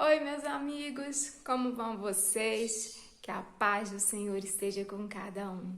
Oi, meus amigos, como vão vocês? Que a paz do Senhor esteja com cada um.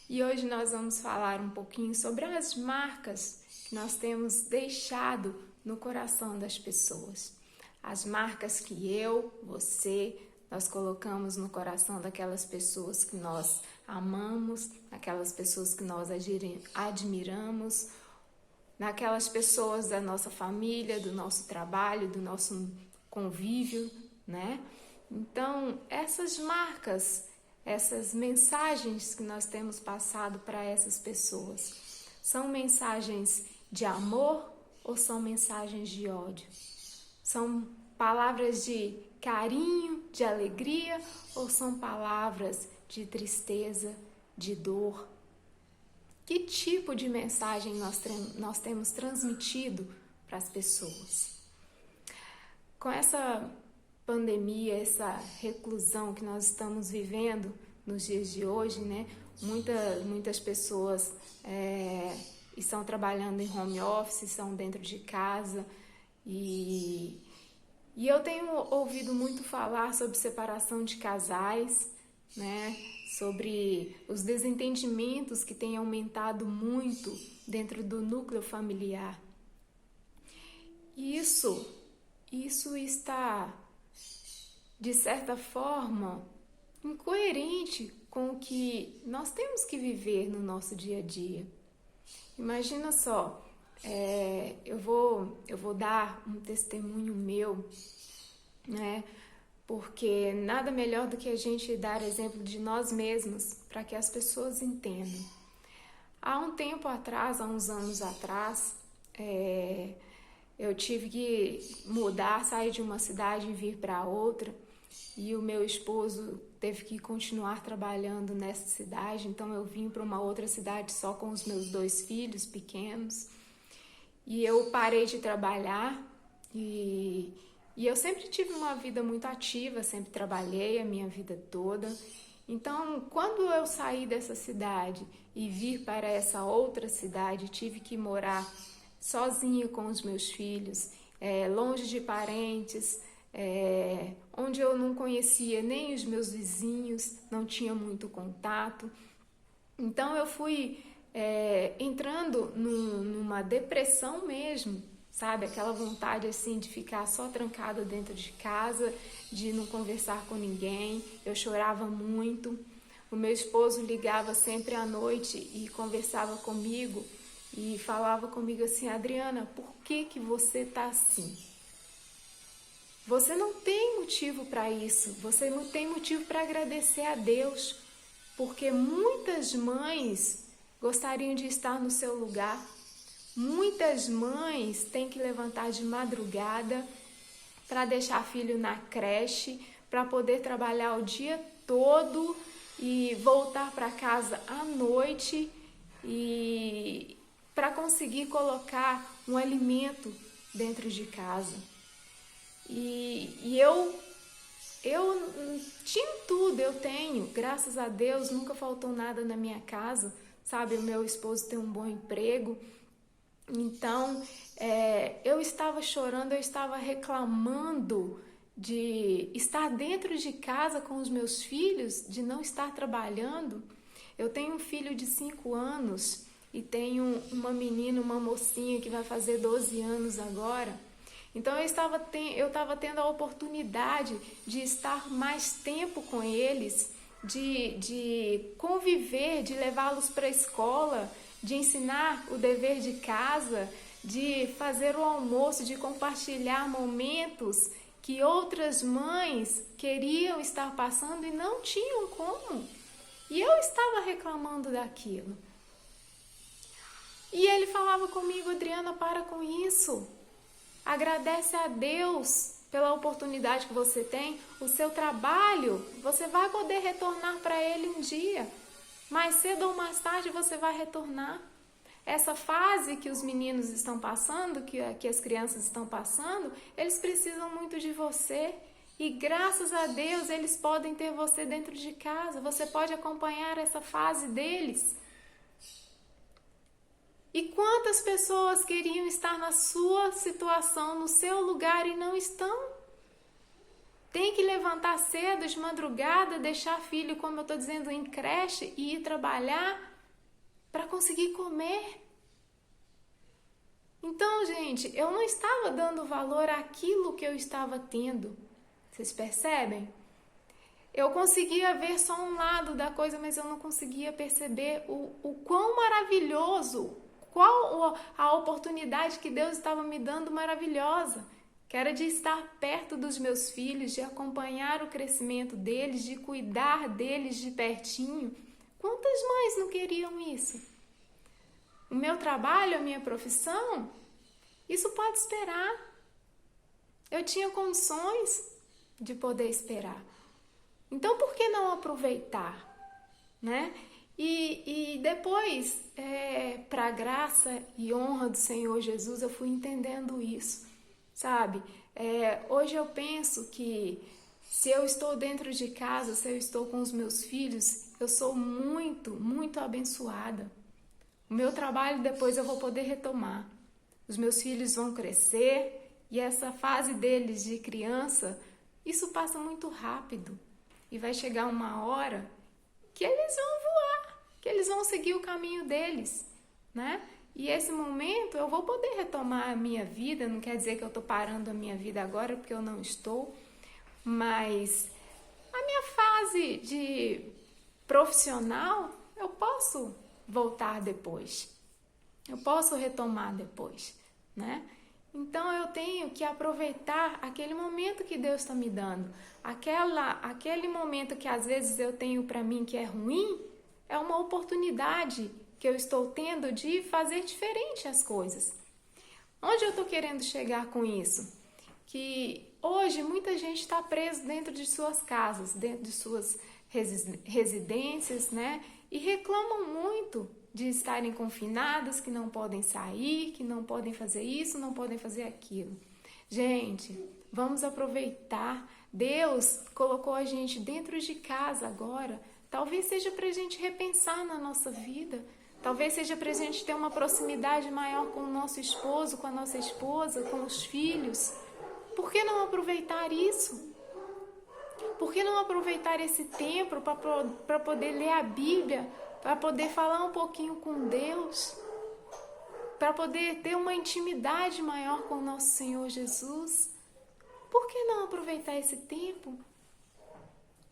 E hoje nós vamos falar um pouquinho sobre as marcas que nós temos deixado no coração das pessoas. As marcas que nós colocamos no coração daquelas pessoas que nós amamos, aquelas pessoas que nós admiramos, naquelas pessoas da nossa família, do nosso trabalho, do nosso convívio, né? Então, essas marcas, essas mensagens que nós temos passado para essas pessoas, são mensagens de amor ou são mensagens de ódio? São palavras de carinho, de alegria ou são palavras de tristeza, de dor? Que tipo de mensagem nós temos transmitido para as pessoas? Com essa pandemia, essa reclusão que nós estamos vivendo nos dias de hoje, né? Muitas pessoas estão trabalhando em home office, estão dentro de casa e eu tenho ouvido muito falar sobre separação de casais, né? Sobre os desentendimentos que têm aumentado muito dentro do núcleo familiar. Isso está, de certa forma, incoerente com o que nós temos que viver no nosso dia a dia. Imagina só, eu vou dar um testemunho meu, né? Porque nada melhor do que a gente dar exemplo de nós mesmos para que as pessoas entendam. Há um tempo atrás, há uns anos atrás, eu tive que mudar, sair de uma cidade e vir para outra, e o meu esposo teve que continuar trabalhando nessa cidade, então eu vim para uma outra cidade só com os meus 2 filhos pequenos, e eu parei de trabalhar e eu sempre tive uma vida muito ativa, sempre trabalhei a minha vida toda. Então, quando eu saí dessa cidade e vir para essa outra cidade, tive que morar sozinha com os meus filhos, longe de parentes, onde eu não conhecia nem os meus vizinhos, não tinha muito contato. Então eu fui entrando numa depressão mesmo, sabe? Aquela vontade assim de ficar só trancada dentro de casa, de não conversar com ninguém. Eu chorava muito. O meu esposo ligava sempre à noite e conversava comigo e falava comigo assim: Adriana, por que você tá assim? Você não tem motivo para isso, você não tem motivo para agradecer a Deus, porque muitas mães gostariam de estar no seu lugar, muitas mães têm que levantar de madrugada para deixar filho na creche, para poder trabalhar o dia todo e voltar para casa à noite e para conseguir colocar um alimento dentro de casa. E eu tinha tudo, eu tenho, graças a Deus, nunca faltou nada na minha casa, sabe? O meu esposo tem um bom emprego. Então, eu estava chorando, eu estava reclamando de estar dentro de casa com os meus filhos, de não estar trabalhando. Eu tenho um filho de 5 anos e tenho uma menina, uma mocinha que vai fazer 12 anos agora. Então eu estava tendo a oportunidade de estar mais tempo com eles, de conviver, de levá-los para a escola, de ensinar o dever de casa, de fazer o almoço, de compartilhar momentos que outras mães queriam estar passando e não tinham como. E eu estava reclamando daquilo. E ele falava comigo: Adriana, para com isso. Agradece a Deus pela oportunidade que você tem. O seu trabalho, você vai poder retornar para ele um dia. Mais cedo ou mais tarde você vai retornar. Essa fase que os meninos estão passando, que as crianças estão passando, eles precisam muito de você. E graças a Deus eles podem ter você dentro de casa. Você pode acompanhar essa fase deles. E quantas pessoas queriam estar na sua situação, no seu lugar e não estão? tem que levantar cedo, de madrugada, deixar filho, como eu estou dizendo, em creche e ir trabalhar para conseguir comer. Então, gente, eu não estava dando valor àquilo que eu estava tendo. Vocês percebem? Eu conseguia ver só um lado da coisa, mas eu não conseguia perceber o quão maravilhoso, qual a oportunidade que Deus estava me dando maravilhosa, que era de estar perto dos meus filhos, de acompanhar o crescimento deles, de cuidar deles de pertinho. Quantas mães não queriam isso? O meu trabalho, a minha profissão, isso pode esperar. Eu tinha condições de poder esperar. Então, por que não aproveitar, né? E depois, para a graça e honra do Senhor Jesus, eu fui entendendo isso, sabe? Hoje eu penso que se eu estou dentro de casa, se eu estou com os meus filhos, eu sou muito, muito abençoada. O meu trabalho depois eu vou poder retomar. Os meus filhos vão crescer e essa fase deles de criança, isso passa muito rápido. E vai chegar uma hora que eles vão voar, que eles vão seguir o caminho deles, né? E esse momento eu vou poder retomar a minha vida, não quer dizer que eu estou parando a minha vida agora, porque eu não estou, mas a minha fase de profissional, eu posso voltar depois, eu posso retomar depois, né? Então eu tenho que aproveitar aquele momento que Deus está me dando. Aquele momento que às vezes eu tenho para mim que é ruim, é uma oportunidade que eu estou tendo de fazer diferente as coisas. Onde eu estou querendo chegar com isso? Que hoje muita gente está preso dentro de suas casas, dentro de suas residências, né? E reclamam muito de estarem confinadas, que não podem sair, que não podem fazer isso, não podem fazer aquilo. Gente, vamos aproveitar. Deus colocou a gente dentro de casa agora. Talvez seja para a gente repensar na nossa vida. Talvez seja para a gente ter uma proximidade maior com o nosso esposo, com a nossa esposa, com os filhos. Por que não aproveitar isso? Por que não aproveitar esse tempo para poder ler a Bíblia, para poder falar um pouquinho com Deus, para poder ter uma intimidade maior com o nosso Senhor Jesus? Por que não aproveitar esse tempo?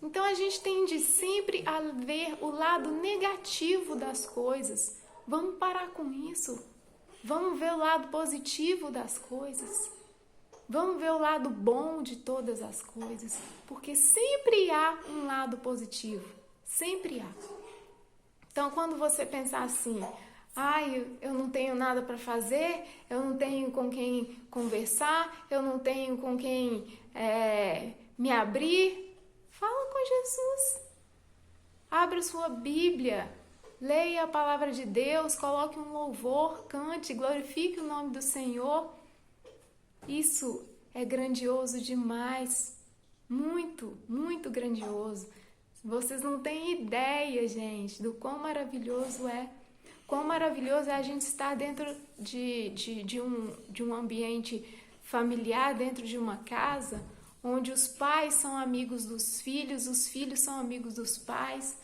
Então a gente tende sempre a ver o lado negativo das coisas. Vamos parar com isso. Vamos ver o lado positivo das coisas. Vamos ver o lado bom de todas as coisas. Porque sempre há um lado positivo. Sempre há. Então quando você pensar assim, eu não tenho nada para fazer, eu não tenho com quem conversar, eu não tenho com quem me abrir, fala com Jesus. Abra sua Bíblia, leia a palavra de Deus, coloque um louvor, cante, glorifique o nome do Senhor. Isso é grandioso demais, muito, muito grandioso. Vocês não têm ideia, gente, do quão maravilhoso é. Quão maravilhoso é a gente estar dentro de um ambiente familiar, dentro de uma casa, onde os pais são amigos dos filhos, os filhos são amigos dos pais.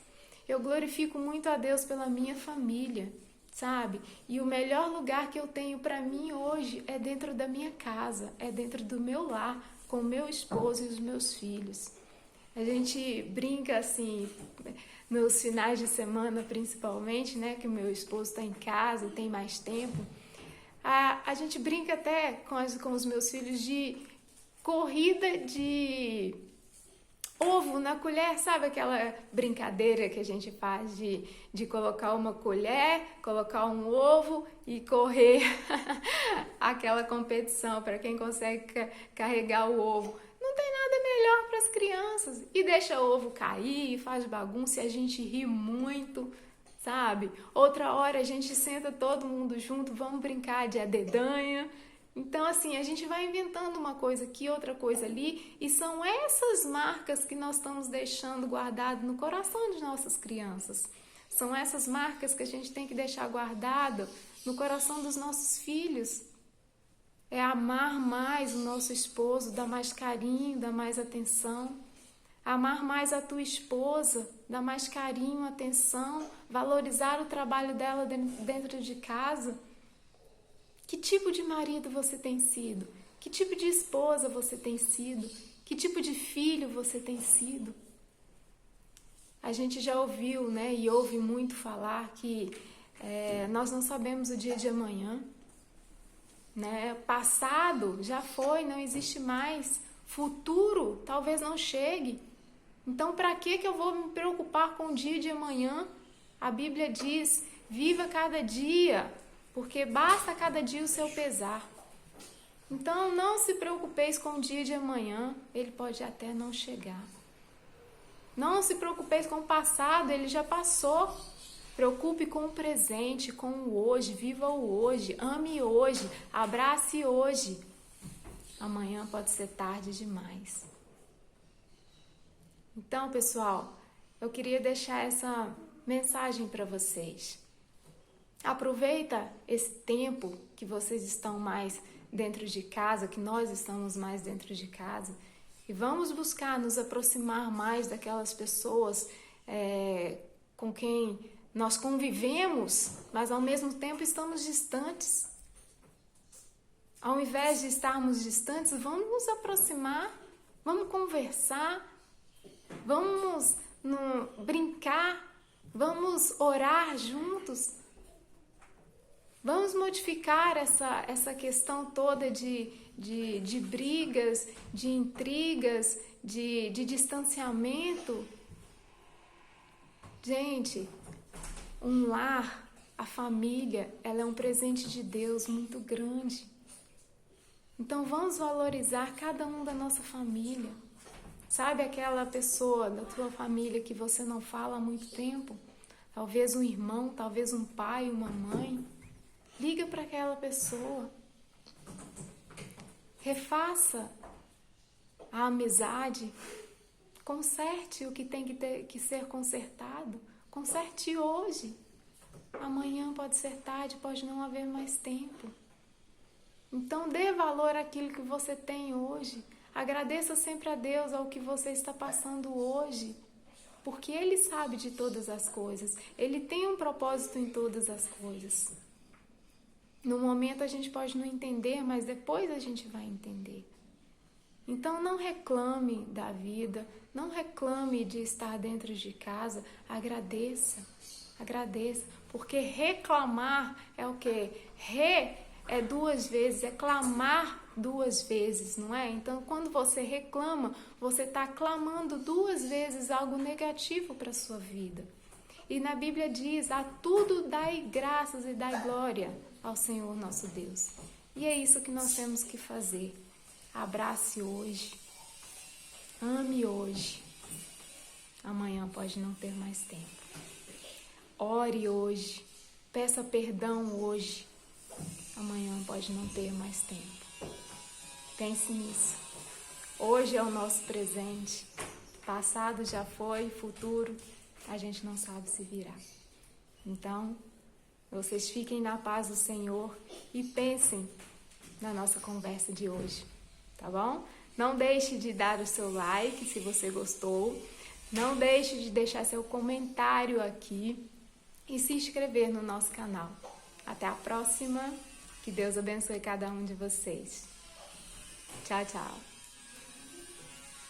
Eu glorifico muito a Deus pela minha família, sabe? E o melhor lugar que eu tenho para mim hoje é dentro da minha casa, é dentro do meu lar, com o meu esposo e os meus filhos. A gente brinca assim, nos finais de semana principalmente, né, que o meu esposo está em casa, tem mais tempo. A gente brinca até com os meus filhos de corrida de ovo na colher, sabe aquela brincadeira que a gente faz de colocar uma colher, colocar um ovo e correr aquela competição para quem consegue carregar o ovo. Não tem nada melhor para as crianças. E deixa o ovo cair, faz bagunça e a gente ri muito, sabe? Outra hora a gente senta todo mundo junto, vamos brincar de adedanha. Então, assim, a gente vai inventando uma coisa aqui, outra coisa ali, e são essas marcas que nós estamos deixando guardado no coração de nossas crianças. São essas marcas que a gente tem que deixar guardado no coração dos nossos filhos. é amar mais o nosso esposo, dar mais carinho, dar mais atenção. Amar mais a tua esposa, dar mais carinho, atenção, valorizar o trabalho dela dentro de casa. Que tipo de marido você tem sido? Que tipo de esposa você tem sido? Que tipo de filho você tem sido? A gente já ouviu, né, e ouve muito falar que nós não sabemos o dia de amanhã. Né? Passado já foi, não existe mais. Futuro talvez não chegue. Então, para que eu vou me preocupar com o dia de amanhã? A Bíblia diz: viva cada dia, porque basta cada dia o seu pesar. Então, não se preocupeis com o dia de amanhã, ele pode até não chegar. Não se preocupeis com o passado, ele já passou. Preocupe com o presente, com o hoje, viva o hoje, ame hoje, abrace hoje. Amanhã pode ser tarde demais. Então, pessoal, eu queria deixar essa mensagem para vocês. Aproveita esse tempo que vocês estão mais dentro de casa, que nós estamos mais dentro de casa, e vamos buscar nos aproximar mais daquelas pessoas com quem nós convivemos, mas ao mesmo tempo estamos distantes. Ao invés de estarmos distantes, vamos nos aproximar, vamos conversar, vamos brincar, vamos orar juntos. Vamos modificar essa questão toda de brigas, de intrigas, de distanciamento. Gente, um lar, a família, ela é um presente de Deus muito grande. Então vamos valorizar cada um da nossa família. Sabe aquela pessoa da tua família que você não fala há muito tempo? Talvez um irmão, talvez um pai, uma mãe. Liga para aquela pessoa. Refaça a amizade. Conserte o que tem que ser consertado. Conserte hoje. Amanhã pode ser tarde, pode não haver mais tempo. Então dê valor àquilo que você tem hoje. Agradeça sempre a Deus ao que você está passando hoje. Porque Ele sabe de todas as coisas. Ele tem um propósito em todas as coisas. No momento a gente pode não entender, mas depois a gente vai entender. Então não reclame da vida, não reclame de estar dentro de casa, agradeça, porque reclamar é o quê? É 2 vezes, é clamar 2 vezes, não é? Então quando você reclama, você está clamando 2 vezes algo negativo para a sua vida. E na Bíblia diz, a tudo dai graças e dai glória ao Senhor nosso Deus. E é isso que nós temos que fazer. Abrace hoje, ame hoje, amanhã pode não ter mais tempo. Ore hoje, peça perdão hoje, amanhã pode não ter mais tempo. Pense nisso. Hoje é o nosso presente, passado já foi, futuro a gente não sabe se virar. Então, vocês fiquem na paz do Senhor e pensem na nossa conversa de hoje. Tá bom? Não deixe de dar o seu like se você gostou. Não deixe de deixar seu comentário aqui e se inscrever no nosso canal. Até a próxima. Que Deus abençoe cada um de vocês. Tchau, tchau.